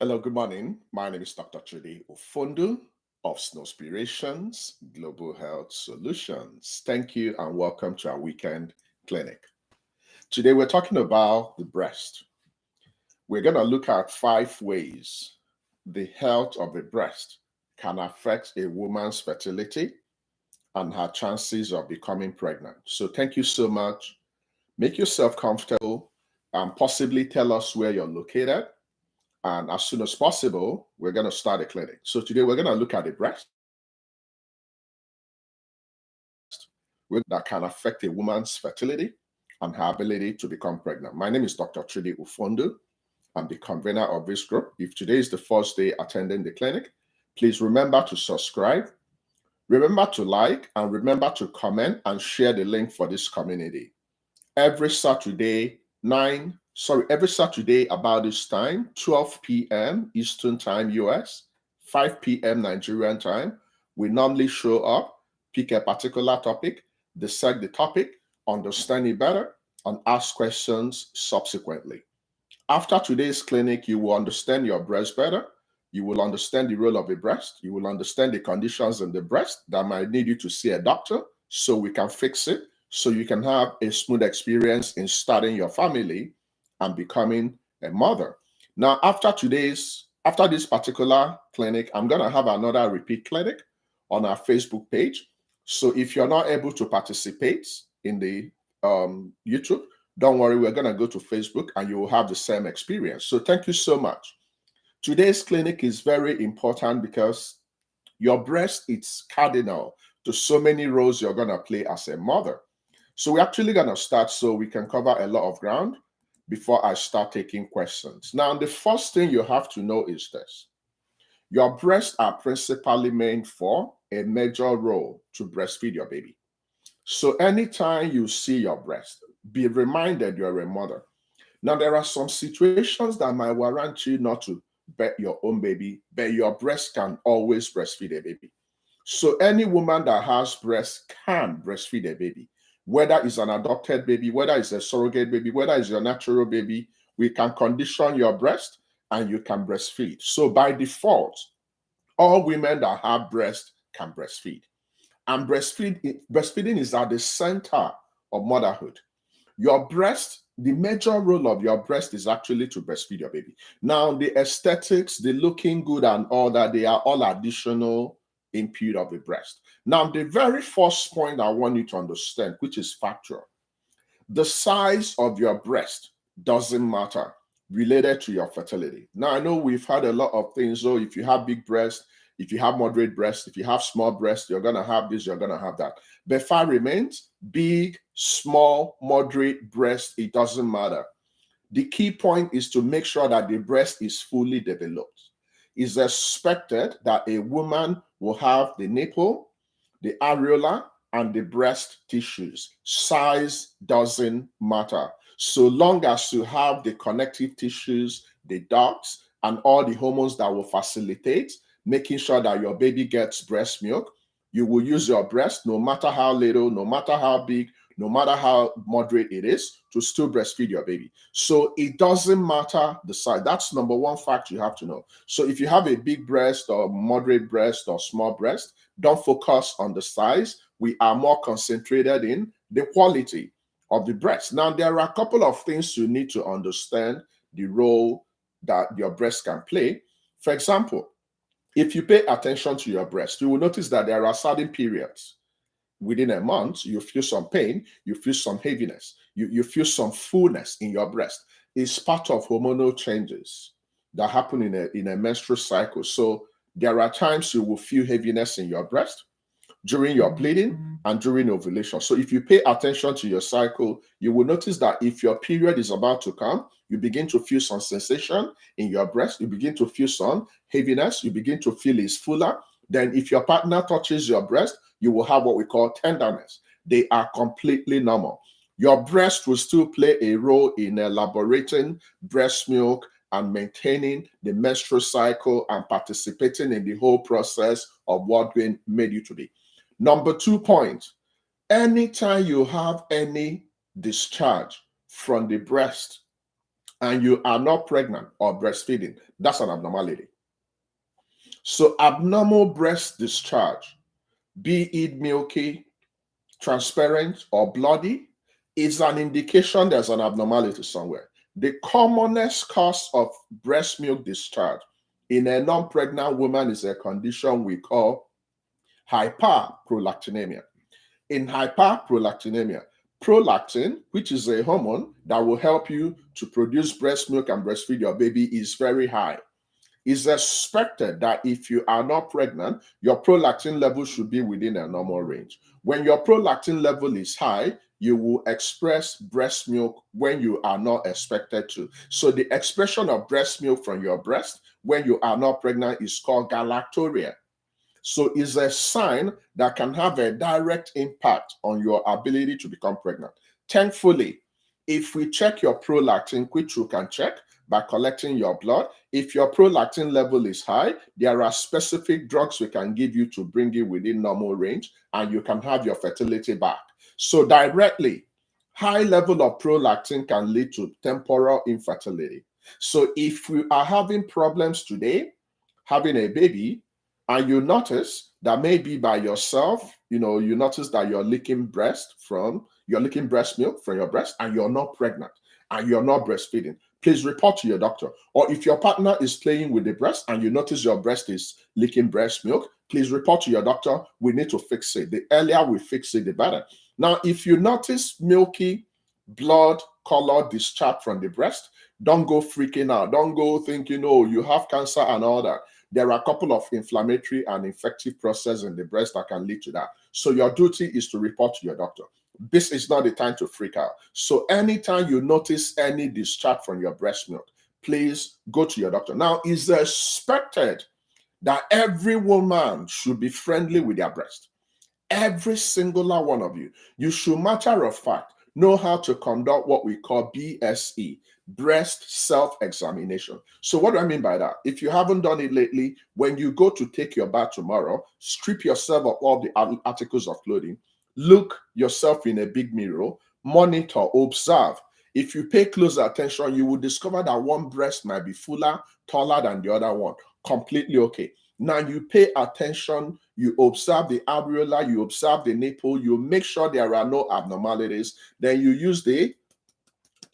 Hello, good morning. My name is Dr. Trudy Ufondu of Snowspirations Global Health Solutions. Thank you and welcome to our weekend clinic. Today we're talking about the breast. We're going to look at 5 ways the health of the breast can affect a woman's fertility and her chances of becoming pregnant. So thank you so much. Make yourself comfortable and possibly tell us where you're located. And as soon as possible, we're going to start a clinic. So today we're going to look at the breast that can affect a woman's fertility and her ability to become pregnant. My name is Dr. Trudy Ufondu. I'm the convener of this group. If today is the first day attending the clinic, please remember to subscribe, remember to like, and remember to comment and share the link for this community. Every Saturday about this time, 12 p.m. Eastern Time, US, 5 p.m. Nigerian time, we normally show up, pick a particular topic, dissect the topic, understand it better, and ask questions subsequently. After today's clinic, you will understand your breast better. You will understand the role of the breast. You will understand the conditions in the breast that might need you to see a doctor so we can fix it, so you can have a smooth experience in starting your family and becoming a mother. Now, after this particular clinic, I'm going to have another repeat clinic on our Facebook page. So if you're not able to participate in the YouTube, don't worry, we're going to go to Facebook and you will have the same experience. So thank you so much. Today's clinic is very important because your breast is cardinal to so many roles you're going to play as a mother. So we're actually going to start so we can cover a lot of ground before I start taking questions. Now, the first thing you have to know is this. Your breasts are principally meant for a major role to breastfeed your baby. So anytime you see your breast, be reminded you're a mother. Now, there are some situations that might warrant you not to bet your own baby, but your breast can always breastfeed a baby. So any woman that has breast can breastfeed a baby, whether it's an adopted baby, whether it's a surrogate baby, whether it's your natural baby, we can condition your breast and you can breastfeed. So by default, all women that have breast can breastfeed. And breastfeeding is at the center of motherhood. Your breast, the major role of your breast is actually to breastfeed your baby. Now, the aesthetics, the looking good and all that, they are all additional input of the breast. Now, the very first point I want you to understand, which is factual, the size of your breast doesn't matter related to your fertility. Now, I know we've had a lot of things. So if you have big breast, if you have moderate breast, if you have small breast, you're going to have this, you're going to have that. But fact remains, big, small, moderate breast, it doesn't matter. The key point is to make sure that the breast is fully developed. It's expected that a woman will have the nipple, the areola, and the breast tissues. Size doesn't matter. So long as you have the connective tissues, the ducts, and all the hormones that will facilitate making sure that your baby gets breast milk, you will use your breast, no matter how little, no matter how big, no matter how moderate it is, to still breastfeed your baby. So it doesn't matter the size. That's number one fact you have to know. So if you have a big breast or moderate breast or small breast, don't focus on the size. We are more concentrated in the quality of the breast. Now, there are a couple of things you need to understand the role that your breast can play. For example, if you pay attention to your breast, you will notice that there are certain periods within a month, you feel some pain, you feel some heaviness, you feel some fullness in your breast. It's part of hormonal changes that happen in a menstrual cycle. So there are times you will feel heaviness in your breast during your bleeding and during ovulation. So if you pay attention to your cycle, you will notice that if your period is about to come, you begin to feel some sensation in your breast, you begin to feel some heaviness, you begin to feel it's fuller. Then if your partner touches your breast, you will have what we call tenderness. They are completely normal. Your breast will still play a role in elaborating breast milk and maintaining the menstrual cycle and participating in the whole process of what made you to be. Number 2 point, anytime you have any discharge from the breast and you are not pregnant or breastfeeding, that's an abnormality. So abnormal breast discharge, be it milky, transparent, or bloody, is an indication there's an abnormality somewhere. The commonest cause of breast milk discharge in a non-pregnant woman is a condition we call hyperprolactinemia. In hyperprolactinemia, prolactin, which is a hormone that will help you to produce breast milk and breastfeed your baby, is very high. It's expected that if you are not pregnant, your prolactin level should be within a normal range. When your prolactin level is high, you will express breast milk when you are not expected to. So the expression of breast milk from your breast when you are not pregnant is called galactorrhea. So it's a sign that can have a direct impact on your ability to become pregnant. Thankfully, if we check your prolactin, which you can check by collecting your blood, if your prolactin level is high, there are specific drugs we can give you to bring you within normal range, and you can have your fertility back. So directly, high level of prolactin can lead to temporal infertility. So if we are having problems today, having a baby, and you notice that maybe by yourself, you notice that you're licking breast milk from your breast, and you're not pregnant and you're not breastfeeding, please report to your doctor. Or if your partner is playing with the breast and you notice your breast is licking breast milk, please report to your doctor. We need to fix it. The earlier we fix it, the better. Now, if you notice milky blood color discharge from the breast, don't go freaking out. Don't go thinking, oh, you have cancer and all that. There are a couple of inflammatory and infective processes in the breast that can lead to that. So your duty is to report to your doctor. This is not the time to freak out. So anytime you notice any discharge from your breast milk, please go to your doctor. Now, it's expected that every woman should be friendly with their breast. Every singular one of you. You should, matter of fact, know how to conduct what we call BSE, breast self-examination. So what do I mean by that? If you haven't done it lately, when you go to take your bath tomorrow, strip yourself of all the articles of clothing, look yourself in a big mirror, monitor, observe. If you pay close attention, you will discover that one breast might be fuller, taller than the other one. Completely okay. Now you pay attention, you observe the areola, you observe the nipple, you make sure there are no abnormalities. Then you use the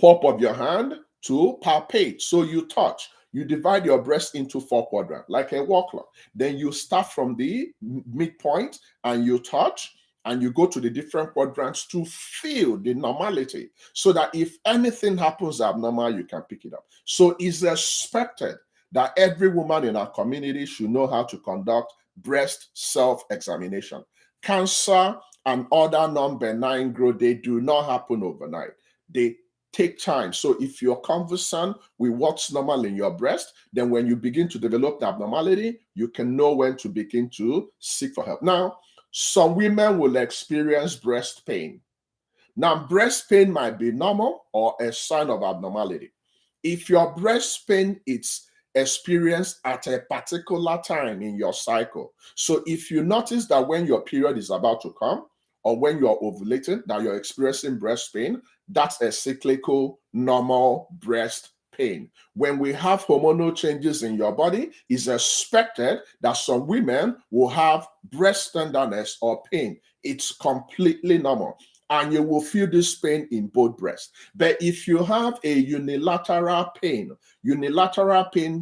palm of your hand to palpate. So you touch. You divide your breast into 4 quadrants, like a wall clock. Then you start from the midpoint and you touch, and you go to the different quadrants to feel the normality, so that if anything happens abnormal, you can pick it up. So it's expected that every woman in our community should know how to conduct breast self-examination. Cancer and other non-benign growth, they do not happen overnight. They take time. So if you're conversant with what's normal in your breast, then when you begin to develop the abnormality, you can know when to begin to seek for help. Now, some women will experience breast pain. Now, breast pain might be normal or a sign of abnormality. If your breast pain is experienced at a particular time in your cycle, so if you notice that when your period is about to come, or when you're ovulating, that you're experiencing breast pain, that's a cyclical normal breast pain. When we have hormonal changes in your body, it's expected that some women will have breast tenderness or pain. It's completely normal. And you will feel this pain in both breasts. But if you have a unilateral pain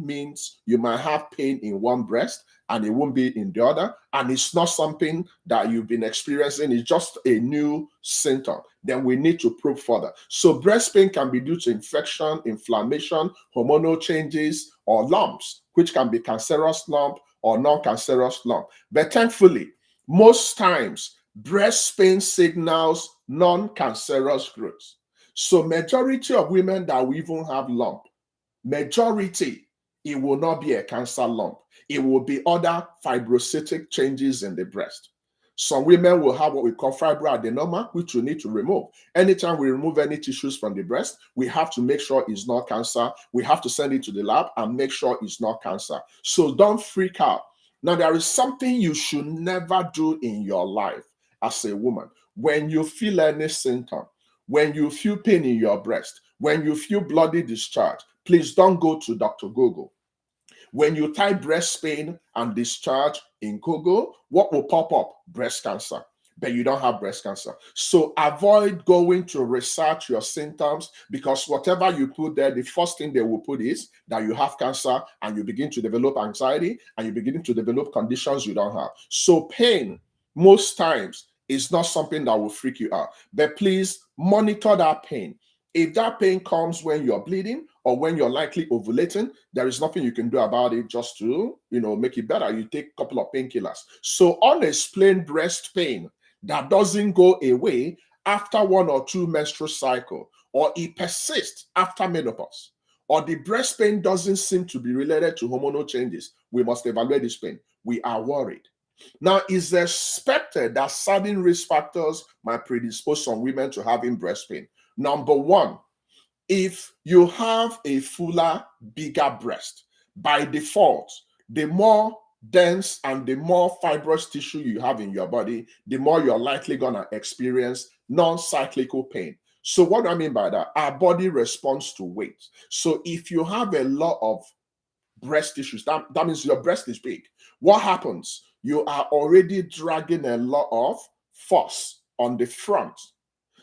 means you might have pain in one breast and it won't be in the other, and it's not something that you've been experiencing, it's just a new symptom, then we need to probe further. So breast pain can be due to infection, inflammation, hormonal changes, or lumps, which can be cancerous lump or non-cancerous lump. But thankfully, most times, breast pain signals non-cancerous growth. So majority of women that will even have lump, majority, it will not be a cancer lump. It will be other fibrocytic changes in the breast. Some women will have what we call fibroadenoma, which we need to remove. Anytime we remove any tissues from the breast, we have to make sure it's not cancer. We have to send it to the lab and make sure it's not cancer. So don't freak out. Now, there is something you should never do in your life as a woman. When you feel any symptom, when you feel pain in your breast, When you feel bloody discharge, please don't go to Dr. Google. When you type breast pain and discharge in Google, what will pop up? Breast cancer. But you don't have breast cancer. So avoid going to research your symptoms, because whatever you put there, the first thing they will put is that you have cancer, and you begin to develop anxiety, and you begin to develop conditions you don't have. So pain, most times, is not something that will freak you out. But please monitor that pain. If that pain comes when you're bleeding or when you're likely ovulating, there is nothing you can do about it just to, make it better. You take a couple of painkillers. So unexplained breast pain that doesn't go away after 1 or 2 menstrual cycles, or it persists after menopause, or the breast pain doesn't seem to be related to hormonal changes, we must evaluate this pain. We are worried. Now, it's expected that certain risk factors might predispose some women to having breast pain. Number 1, if you have a fuller, bigger breast, by default, the more dense and the more fibrous tissue you have in your body, the more you're likely going to experience non-cyclical pain. So what do I mean by that? Our body responds to weight. So if you have a lot of breast tissues, that means your breast is big. What happens? You are already dragging a lot of force on the front.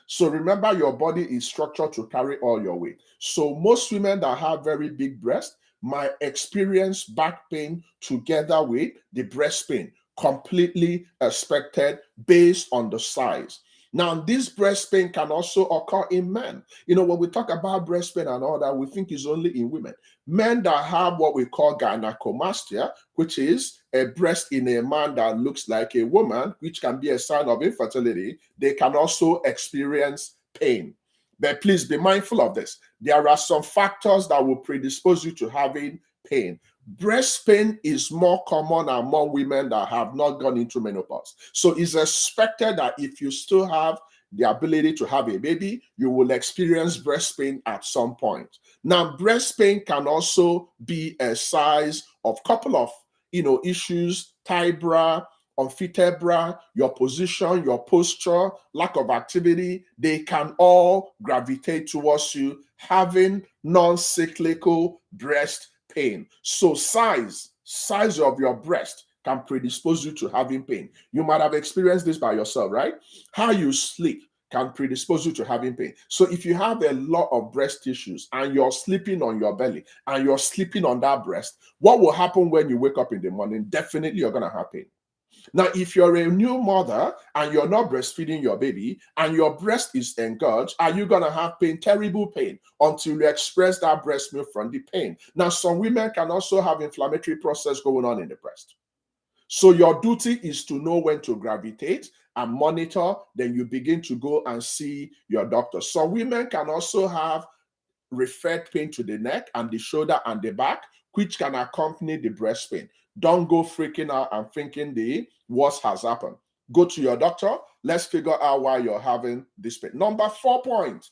So remember, your body is structured to carry all your weight. So most women that have very big breasts might experience back pain together with the breast pain, completely expected based on the size. Now, this breast pain can also occur in men. When we talk about breast pain and all that, we think it's only in women. Men that have what we call gynecomastia, which is a breast in a man that looks like a woman, which can be a sign of infertility, they can also experience pain. But please be mindful of this. There are some factors that will predispose you to having pain. Breast pain is more common among women that have not gone into menopause. So it's expected that if you still have the ability to have a baby, you will experience breast pain at some point. Now, breast pain can also be a size of a couple of issues: tight bra, unfitted bra, your position, your posture, lack of activity. They can all gravitate towards you having non-cyclical breast pain. So size of your breast can predispose you to having pain. You might have experienced this by yourself, right? How you sleep can predispose you to having pain. So if you have a lot of breast tissues and you're sleeping on your belly and you're sleeping on that breast, what will happen when you wake up in the morning? Definitely you're going to have pain. Now, if you're a new mother and you're not breastfeeding your baby and your breast is engorged, are you going to have pain? Terrible pain, until you express that breast milk from the pain. Now, some women can also have inflammatory process going on in the breast. So your duty is to know when to gravitate and monitor. Then you begin to go and see your doctor. Some women can also have referred pain to the neck and the shoulder and the back, which can accompany the breast pain. Don't go freaking out and thinking the worst has happened. Go to your doctor. Let's figure out why you're having this pain. Number 4 point.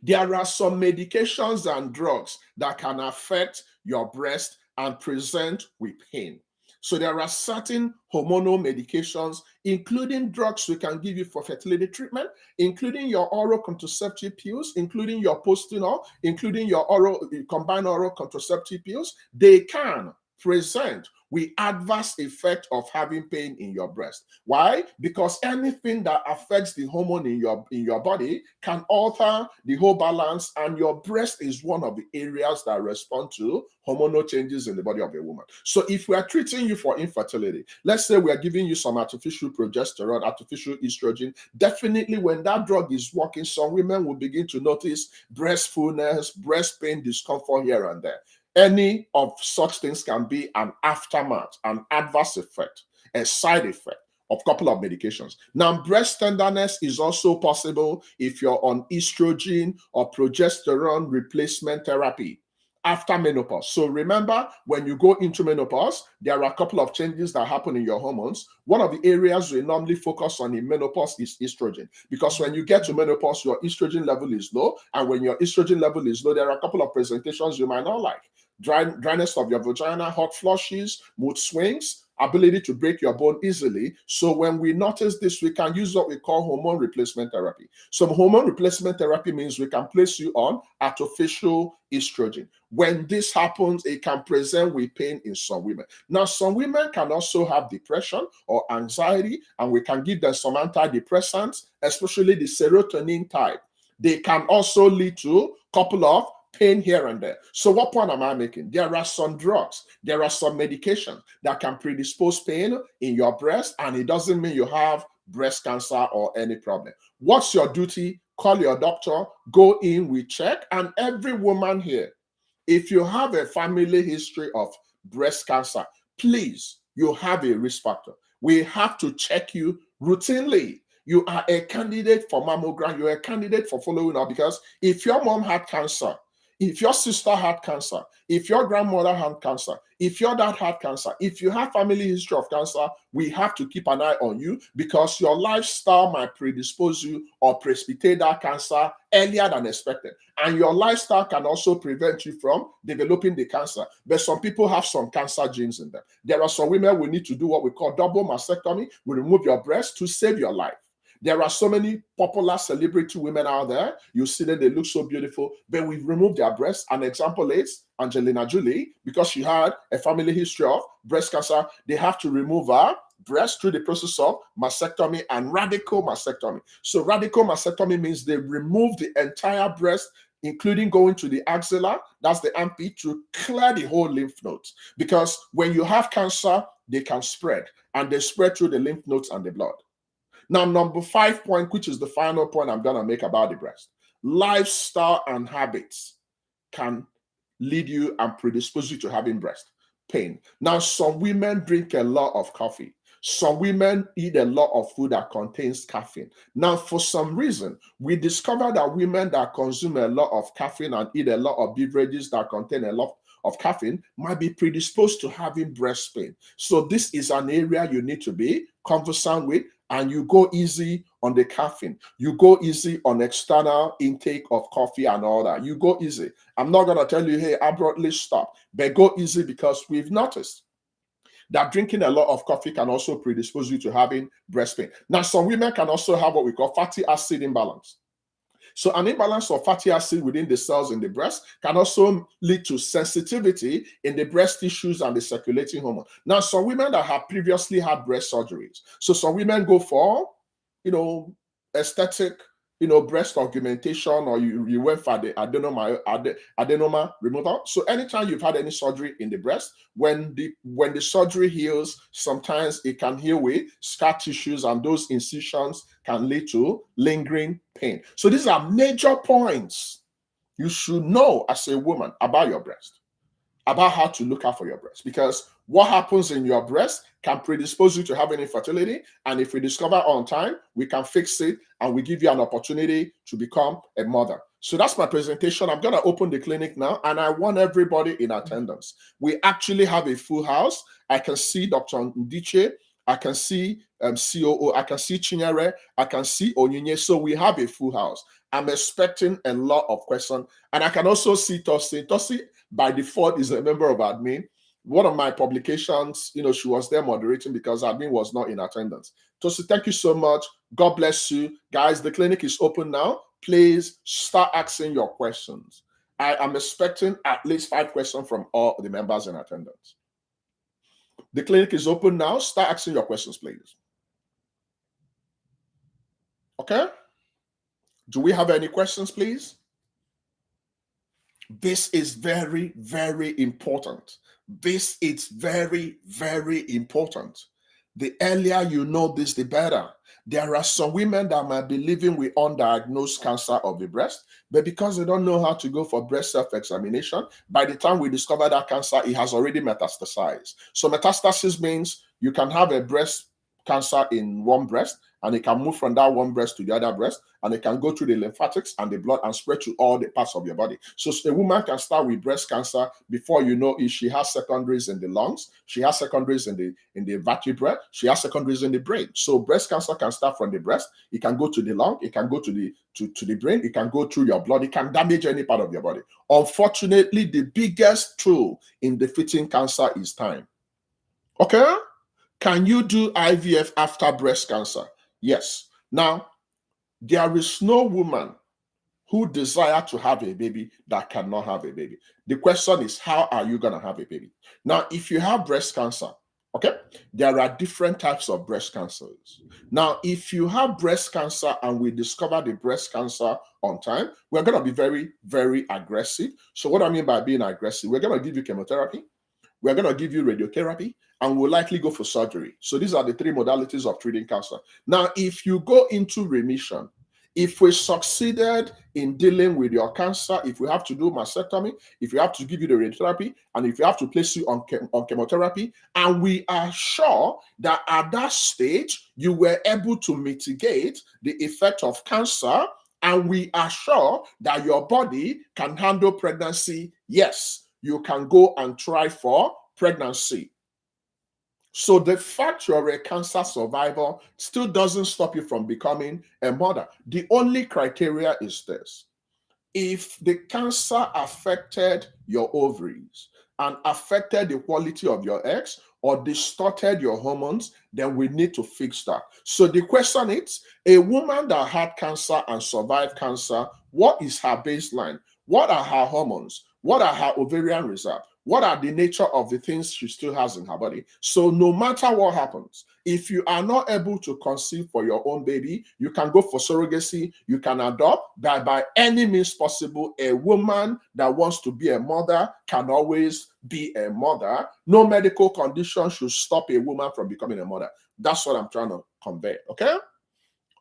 There are some medications and drugs that can affect your breast and present with pain. So there are certain hormonal medications, including drugs we can give you for fertility treatment, including your oral contraceptive pills, including your postinol, including your combined oral contraceptive pills. They can present with adverse effect of having pain in your breast. Why? Because anything that affects the hormone in your body can alter the whole balance, and your breast is one of the areas that respond to hormonal changes in the body of a woman. So if we are treating you for infertility, let's say we are giving you some artificial progesterone, artificial estrogen, definitely when that drug is working, some women will begin to notice breast fullness, breast pain, discomfort here and there. Any of such things can be an aftermath, an adverse effect, a side effect of a couple of medications. Now, breast tenderness is also possible if you're on estrogen or progesterone replacement therapy after menopause. So remember, when you go into menopause, there are a couple of changes that happen in your hormones. One of the areas we normally focus on in menopause is estrogen, because when you get to menopause, your estrogen level is low, and when your estrogen level is low, there are a couple of presentations you might not like. Dryness of your vagina, hot flushes, mood swings, ability to break your bone easily. So when we notice this, we can use what we call hormone replacement therapy. So hormone replacement therapy means we can place you on artificial estrogen. When this happens, it can present with pain in some women. Now, some women can also have depression or anxiety, and we can give them some antidepressants, especially the serotonin type. They can also lead to a couple of pain here and there. So what point am I making? There are some drugs, there are some medications that can predispose pain in your breast, and it doesn't mean you have breast cancer or any problem. What's your duty? Call your doctor, go in, we check. And every woman here, if you have a family history of breast cancer, please, you have a risk factor. We have to check you routinely. You are a candidate for mammogram. You're a candidate for following up, because if your mom had cancer, if your sister had cancer, if your grandmother had cancer, if your dad had cancer, if you have family history of cancer, we have to keep an eye on you, because your lifestyle might predispose you or precipitate that cancer earlier than expected. And your lifestyle can also prevent you from developing the cancer. But some people have some cancer genes in them. There are some women we need to do what we call double mastectomy. We remove your breast to save your life. There are so many popular celebrity women out there. You see them, they look so beautiful, but we've removed their breasts. An example is Angelina Jolie, because she had a family history of breast cancer. They have to remove her breast through the process of mastectomy and radical mastectomy. So radical mastectomy means they remove the entire breast, including going to the axilla, that's the armpit, to clear the whole lymph nodes. Because when you have cancer, they can spread, and they spread through the lymph nodes and the blood. Now, number 5 point, which is the final point I'm going to make about the breast. Lifestyle and habits can lead you and predispose you to having breast pain. Now, some women drink a lot of coffee. Some women eat a lot of food that contains caffeine. Now, for some reason, we discovered that women that consume a lot of caffeine and eat a lot of beverages that contain a lot of caffeine might be predisposed to having breast pain. So this is an area you need to be conversant with, and you go easy on the caffeine. You go easy on external intake of coffee and all that. You go easy. I'm not going to tell you, hey, abruptly stop, but go easy, because we've noticed that drinking a lot of coffee can also predispose you to having breast pain. Now, some women can also have what we call fatty acid imbalance. So an imbalance of fatty acid within the cells in the breast can also lead to sensitivity in the breast tissues and the circulating hormone. Now, some women that have previously had breast surgeries, so some women go for, aesthetic, breast augmentation, or you went for the adenoma removal. So anytime you've had any surgery in the breast, when the surgery heals, sometimes it can heal with scar tissues, and those incisions can lead to lingering pain. So these are major points you should know as a woman about your breast, about how to look out for your breast, because what happens in your breast can predispose you to having infertility. And if we discover on time, we can fix it, and we give you an opportunity to become a mother. So that's my presentation. I'm going to open the clinic now, and I want everybody in attendance. We actually have a full house. I can see Dr. Ndiche. I can see COO. I can see Chinyere. I can see Onyinye. So we have a full house. I'm expecting a lot of questions. And I can also see Tosi. Tosi, by default, is a member of admin. One of my publications, she was there moderating because admin was not in attendance. Tosi, thank you so much. God bless you. Guys, the clinic is open now. Please start asking your questions. I am expecting at least 5 questions from all the members in attendance. The clinic is open now. Start asking your questions, please. Okay? Do we have any questions, please? This is very, very important. This is very, very important. The earlier you know this, the better. There are some women that might be living with undiagnosed cancer of the breast, but because they don't know how to go for breast self-examination, by the time we discover that cancer, it has already metastasized. So metastasis means you can have a breast cancer in one breast, and it can move from that one breast to the other breast, and it can go through the lymphatics and the blood and spread to all the parts of your body. So a woman can start with breast cancer before you know if she has secondaries in the lungs, she has secondaries in the vertebrae, she has secondaries in the brain. So breast cancer can start from the breast, it can go to the lung, it can go to the brain, it can go through your blood, it can damage any part of your body. Unfortunately, the biggest tool in defeating cancer is time. Okay? Can you do IVF after breast cancer? Yes. Now, there is no woman who desire to have a baby that cannot have a baby. The question is, how are you going to have a baby? Now, if you have breast cancer, okay, there are different types of breast cancers. Now, if you have breast cancer and we discover the breast cancer on time, we're going to be very, very aggressive. So what I mean by being aggressive, we're going to give you chemotherapy, we're going to give you radiotherapy, and we'll likely go for surgery. So these are the three modalities of treating cancer. Now, if you go into remission, if we succeeded in dealing with your cancer, if we have to do mastectomy, if we have to give you the radiotherapy, and if we have to place you on chemotherapy, and we are sure that at that stage you were able to mitigate the effect of cancer, and we are sure that your body can handle pregnancy, yes, you can go and try for pregnancy. So the fact you're a cancer survivor still doesn't stop you from becoming a mother. The only criteria is this. If the cancer affected your ovaries and affected the quality of your eggs or distorted your hormones, then we need to fix that. So the question is, a woman that had cancer and survived cancer, what is her baseline? What are her hormones? What are her ovarian reserve? What are the nature of the things she still has in her body? So no matter what happens, if you are not able to conceive for your own baby, you can go for surrogacy, you can adopt. That by any means possible, a woman that wants to be a mother can always be a mother. No medical condition should stop a woman from becoming a mother. That's what I'm trying to convey, okay?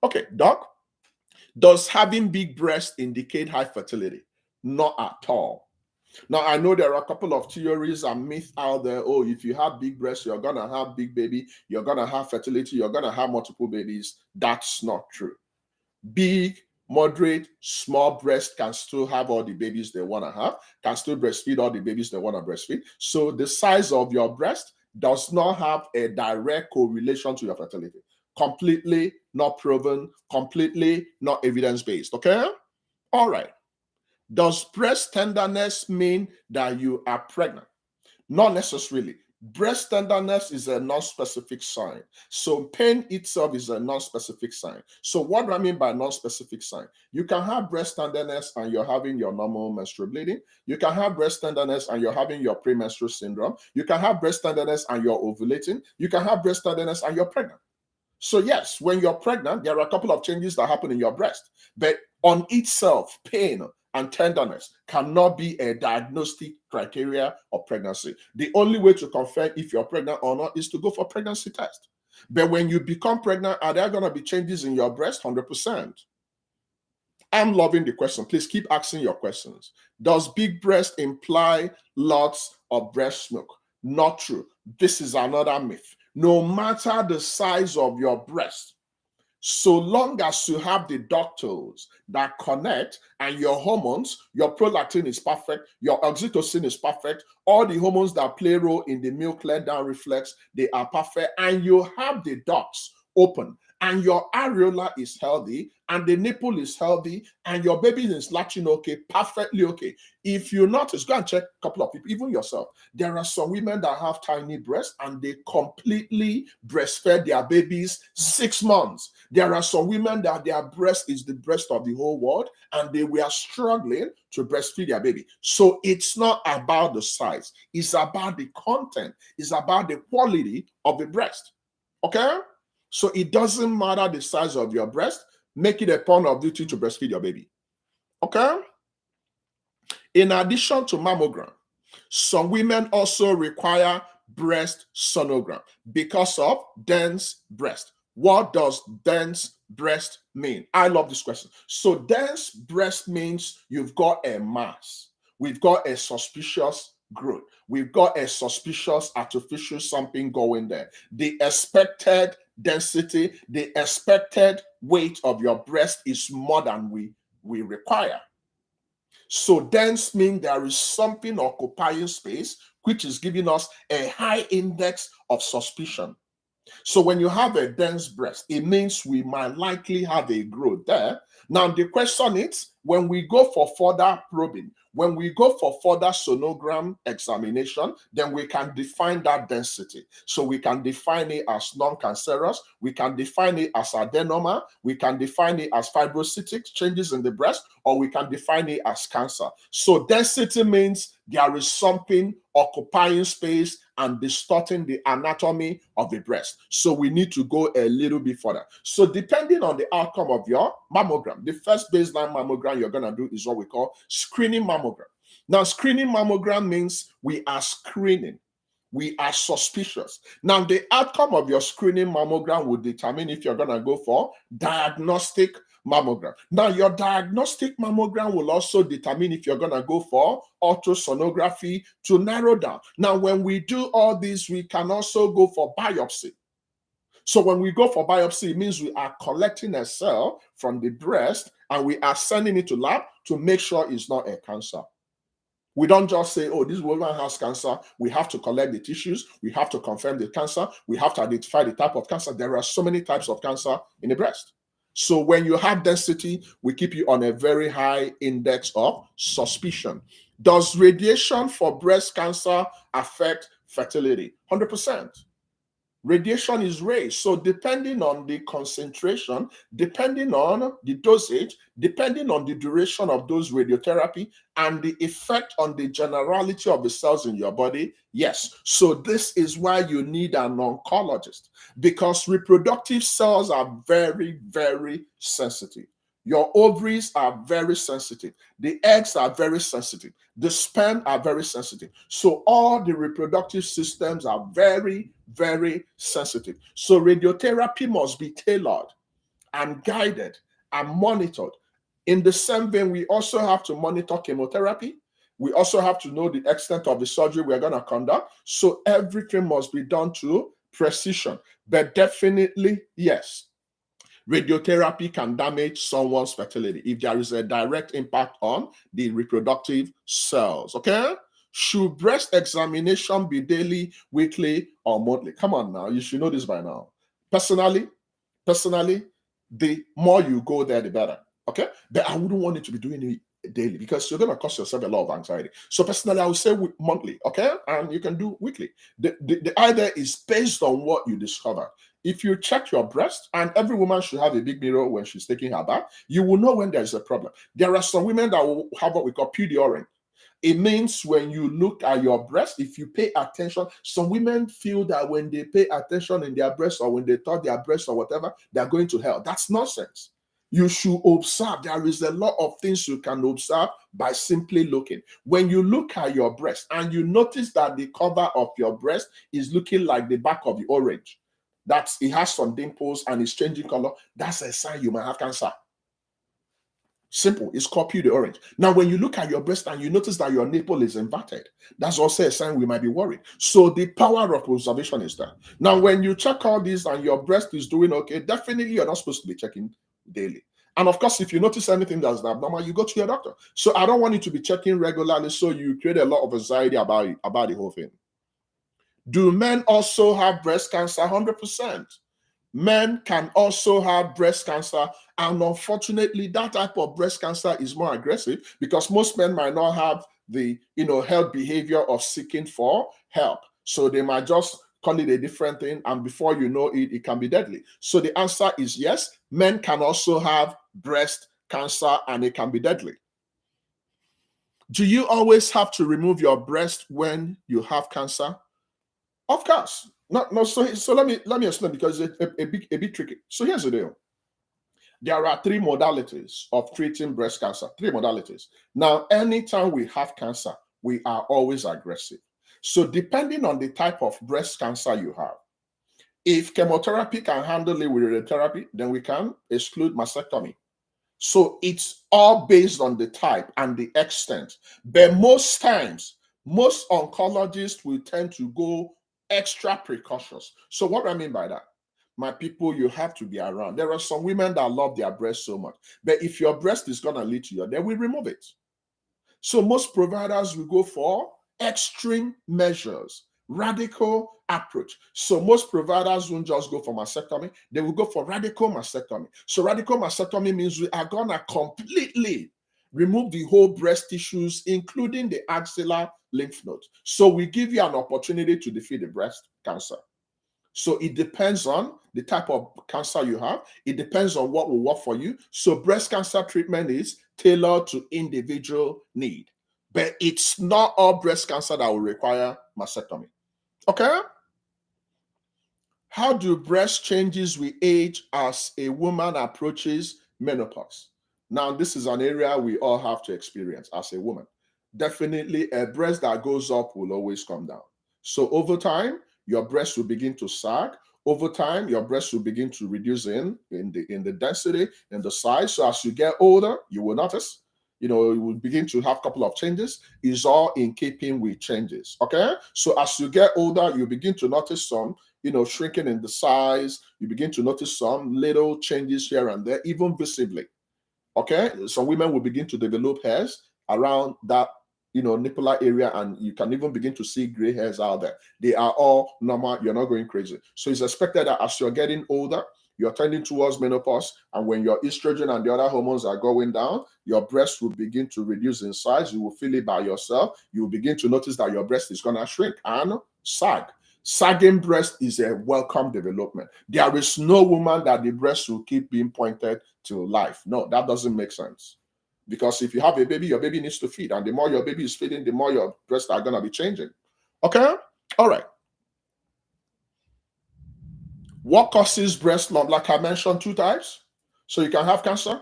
Okay, Doc, does having big breasts indicate high fertility? Not at all. Now, I know there are a couple of theories and myths out there. Oh, if you have big breasts, you're going to have big baby, you're going to have fertility, you're going to have multiple babies. That's not true. Big, moderate, small breast can still have all the babies they want to have, can still breastfeed all the babies they want to breastfeed. So the size of your breast does not have a direct correlation to your fertility. Completely not proven, completely not evidence-based, okay? All right. Does breast tenderness mean that you are pregnant? Not necessarily. Breast tenderness is a non-specific sign. So pain itself is a non-specific sign. So what do I mean by non-specific sign? You can have breast tenderness and you're having your normal menstrual bleeding. You can have breast tenderness and you're having your premenstrual syndrome. You can have breast tenderness and you're ovulating. You can have breast tenderness and you're pregnant. So yes, when you're pregnant, there are a couple of changes that happen in your breast. But on itself, pain and tenderness cannot be a diagnostic criteria of pregnancy. The only way to confirm if you're pregnant or not is to go for pregnancy test. But when you become pregnant, are there going to be changes in your breast? 100%. I'm loving the question. Please keep asking your questions. Does big breast imply lots of breast milk? Not true. This is another myth. No matter the size of your breast, so long as you have the ductils that connect and your hormones, your prolactin is perfect, your oxytocin is perfect, all the hormones that play a role in the milk letdown reflex, they are perfect, and you have the ducts open, and your areola is healthy, and the nipple is healthy, and your baby is latching okay, perfectly okay. If you notice, go and check a couple of people, even yourself. There are some women that have tiny breasts and they completely breastfed their babies 6 months. There are some women that their breast is the breast of the whole world and they were struggling to breastfeed their baby. So it's not about the size. It's about the content. It's about the quality of the breast. Okay? So it doesn't matter the size of your breast. Make it a point of duty to breastfeed your baby. Okay? In addition to mammogram, some women also require breast sonogram because of dense breast. What does dense breast mean? I love this question. So dense breast means you've got a mass. We've got a suspicious growth. We've got a suspicious artificial something going there. The expected density, the expected weight of your breast is more than we require. So dense means there is something occupying space, which is giving us a high index of suspicion. So when you have a dense breast, it means we might likely have a growth there. Now the question is, when we go for further probing, When we go for further sonogram examination, then we can define that density. So we can define it as non-cancerous, we can define it as adenoma, we can define it as fibrocytic changes in the breast, or we can define it as cancer. So density means there is something occupying space and distorting the anatomy of the breast. So we need to go a little bit further. So depending on the outcome of your mammogram, the first baseline mammogram you're going to do is what we call screening mammogram. Now, screening mammogram means we are screening. We are suspicious. Now, the outcome of your screening mammogram will determine if you're going to go for diagnostic mammogram. Now, your diagnostic mammogram will also determine if you're going to go for ultrasonography to narrow down. Now, when we do all this, we can also go for biopsy. So when we go for biopsy, it means we are collecting a cell from the breast and we are sending it to lab to make sure it's not a cancer. We don't just say, oh, this woman has cancer. We have to collect the tissues. We have to confirm the cancer. We have to identify the type of cancer. There are so many types of cancer in the breast. So when you have density, we keep you on a very high index of suspicion. Does radiation for breast cancer affect fertility? 100%. Radiation is raised. So depending on the concentration, depending on the dosage, depending on the duration of those radiotherapy and the effect on the generality of the cells in your body, yes. So this is why you need an oncologist, because reproductive cells are very, very sensitive. Your ovaries are very sensitive. The eggs are very sensitive. The sperm are very sensitive. So all the reproductive systems are very, very sensitive. So radiotherapy must be tailored and guided and monitored. In the same vein, we also have to monitor chemotherapy. We also have to know the extent of the surgery we're going to conduct. So everything must be done to precision. But definitely, yes, radiotherapy can damage someone's fertility if there is a direct impact on the reproductive cells. Okay? Should breast examination be daily, weekly, or monthly? Come on now, you should know this by now. Personally, the more you go there, the better. Okay? But I wouldn't want you to be doing it daily because you're going to cause yourself a lot of anxiety. So personally, I would say monthly, okay? And you can do weekly. The idea is based on what you discover. If you check your breast, and every woman should have a big mirror when she's taking her bath, you will know when there's a problem. There are some women that will have what we call pudioring. It means when you look at your breast, if you pay attention, some women feel that when they pay attention in their breast or when they touch their breast or whatever, they're going to hell. That's nonsense. You should observe. There is a lot of things you can observe by simply looking. When you look at your breast and you notice that the cover of your breast is looking like the back of the orange, it has some dimples and it's changing color, that's a sign you might have cancer. Simple. It's called pudiorange. Now, when you look at your breast and you notice that your nipple is inverted, that's also a sign we might be worried. So the power of observation is there. Now, when you check all this and your breast is doing okay, definitely you're not supposed to be checking daily. And of course, if you notice anything that's abnormal, you go to your doctor. So I don't want you to be checking regularly so you create a lot of anxiety about the whole thing. Do men also have breast cancer? 100%. Men can also have breast cancer, and unfortunately, that type of breast cancer is more aggressive because most men might not have the health behavior of seeking for help. So they might just call it a different thing, and before you know it, it can be deadly. So the answer is yes, men can also have breast cancer, and it can be deadly. Do you always have to remove your breast when you have cancer? Of course. No. So let me explain because it's a bit tricky. So here's the deal. There are 3 modalities of treating breast cancer. 3 modalities. Now, anytime we have cancer, we are always aggressive. So depending on the type of breast cancer you have, if chemotherapy can handle it with radiotherapy, then we can exclude mastectomy. So it's all based on the type and the extent. But most times, most oncologists will tend to go extra precautious. So what do I mean by that? My people, you have to be around. There are some women that love their breast so much. But if your breast is going to lead to you, they will remove it. So most providers will go for extreme measures, radical approach. So most providers won't just go for mastectomy. They will go for radical mastectomy. So radical mastectomy means we are going to completely remove the whole breast tissues, including the axillary lymph nodes. So we give you an opportunity to defeat the breast cancer. So it depends on the type of cancer you have. It depends on what will work for you. So breast cancer treatment is tailored to individual need. But it's not all breast cancer that will require mastectomy. Okay? How do breast changes with age as a woman approaches menopause? Now, this is an area we all have to experience as a woman. Definitely, a breast that goes up will always come down. So over time, your breast will begin to sag. Over time, your breast will begin to reduce in the density, in the size. So as you get older, you will notice, you will begin to have a couple of changes. It's all in keeping with changes. Okay? So as you get older, you begin to notice some shrinking in the size. You begin to notice some little changes here and there, even visibly. Okay, some women will begin to develop hairs around that, nipple area, and you can even begin to see gray hairs out there. They are all normal. You're not going crazy. So it's expected that as you're getting older, you're tending towards menopause, and when your estrogen and the other hormones are going down, your breast will begin to reduce in size. You will feel it by yourself. You will begin to notice that your breast is going to shrink and sag. Sagging breast is a welcome development. There is no woman that the breast will keep being pointed till life. No, that doesn't make sense. Because if you have a baby, your baby needs to feed. And the more your baby is feeding, the more your breasts are going to be changing. Okay? All right. What causes breast lump? Like I mentioned, 2 types. So you can have cancer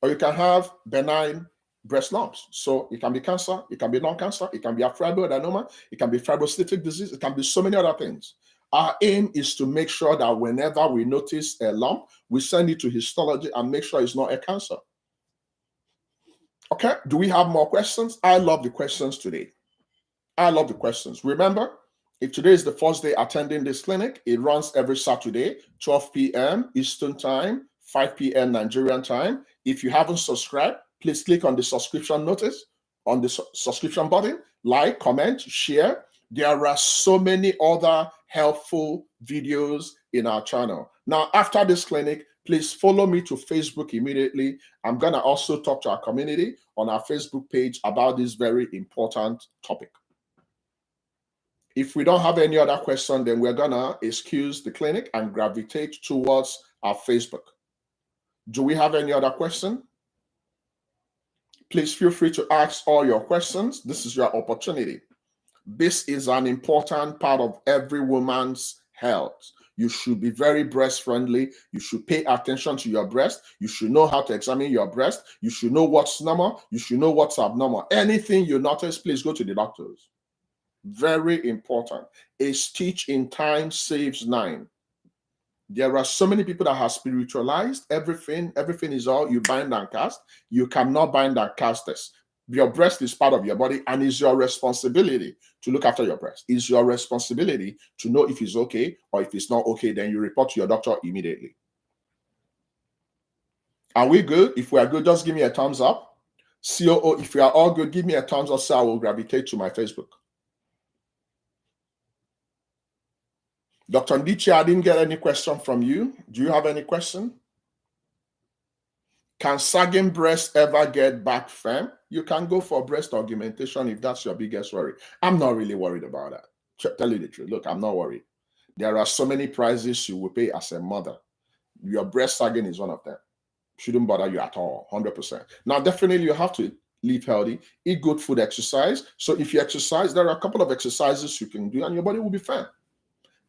or you can have benign breast lumps. So it can be cancer, it can be non-cancer, it can be a fibroadenoma, it can be fibrocytic disease, it can be so many other things. Our aim is to make sure that whenever we notice a lump, we send it to histology and make sure it's not a cancer. Okay, do we have more questions? I love the questions today. I love the questions. Remember, if today is the first day attending this clinic, it runs every Saturday, 12 p.m. Eastern Time, 5 p.m. Nigerian time. If you haven't subscribed, please click on the subscription notice, on the subscription button, like, comment, share. There are so many other helpful videos in our channel. Now, after this clinic, please follow me to Facebook immediately. I'm going to also talk to our community on our Facebook page about this very important topic. If we don't have any other question, then we're going to excuse the clinic and gravitate towards our Facebook. Do we have any other question? Please feel free to ask all your questions. This is your opportunity. This is an important part of every woman's health. You should be very breast friendly. You should pay attention to your breast. You should know how to examine your breast. You should know what's normal. You should know what's abnormal. Anything you notice, please go to the doctors. Very important. A stitch in time saves 9. There are so many people that have spiritualized everything. Everything is all you bind and cast. You cannot bind and cast this. Your breast is part of your body, and it's your responsibility to look after your breast. It's your responsibility to know if it's okay, or if it's not okay, then you report to your doctor immediately. Are we good? If we are good, just give me a thumbs up. COO, if we are all good, give me a thumbs up so I will gravitate to my Facebook. Dr. Ndiche, I didn't get any question from you. Do you have any question? Can sagging breast ever get back firm? You can go for breast augmentation if that's your biggest worry. I'm not really worried about that. Tell you the truth. Look, I'm not worried. There are so many prices you will pay as a mother. Your breast sagging is one of them. Shouldn't bother you at all, 100%. Now, definitely you have to live healthy, eat good food, exercise. So if you exercise, there are a couple of exercises you can do and your body will be firm.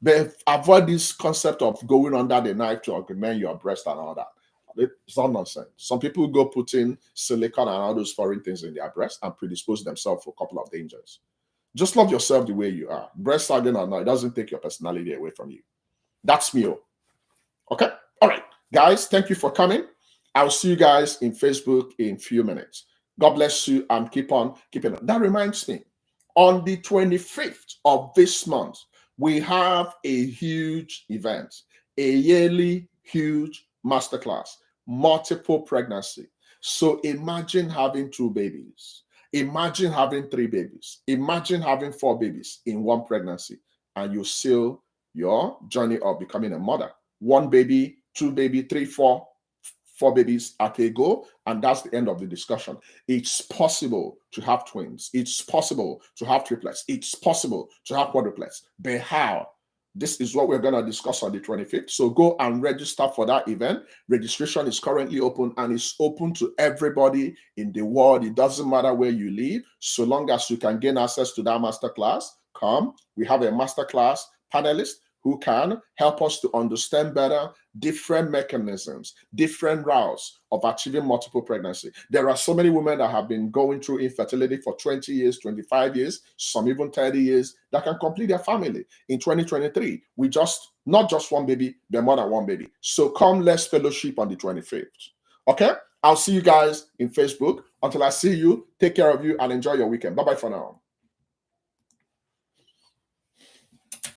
But avoid this concept of going under the knife to augment your breast and all that. It's not nonsense. Some people go putting silicone and all those foreign things in their breast and predispose themselves for a couple of dangers. Just love yourself the way you are. Breast sagging or not, it doesn't take your personality away from you. That's me. Okay? All right. Guys, thank you for coming. I'll see you guys in Facebook in a few minutes. God bless you and keep on keeping on. That reminds me, on the 25th of this month, we have a huge event, a yearly huge masterclass, multiple pregnancy. So imagine having 2 babies. Imagine having 3 babies. Imagine having 4 babies in one pregnancy, and you seal your journey of becoming a mother. 1 baby, 2 baby, 3, 4, 4 babies at a go, and that's the end of the discussion. It's possible to have twins. It's possible to have triplets. It's possible to have quadruplets. But how? This is what we're going to discuss on the 25th. So go and register for that event. Registration is currently open, and it's open to everybody in the world. It doesn't matter where you live, so long as you can gain access to that masterclass. Come. We have a masterclass panelist who can help us to understand better different mechanisms, different routes of achieving multiple pregnancy. There are so many women that have been going through infertility for 20 years, 25 years, some even 30 years, that can complete their family. In 2023, we not just one baby, but more than one baby. So come, let's fellowship on the 25th. Okay? I'll see you guys in Facebook. Until I see you, take care of you and enjoy your weekend. Bye-bye for now.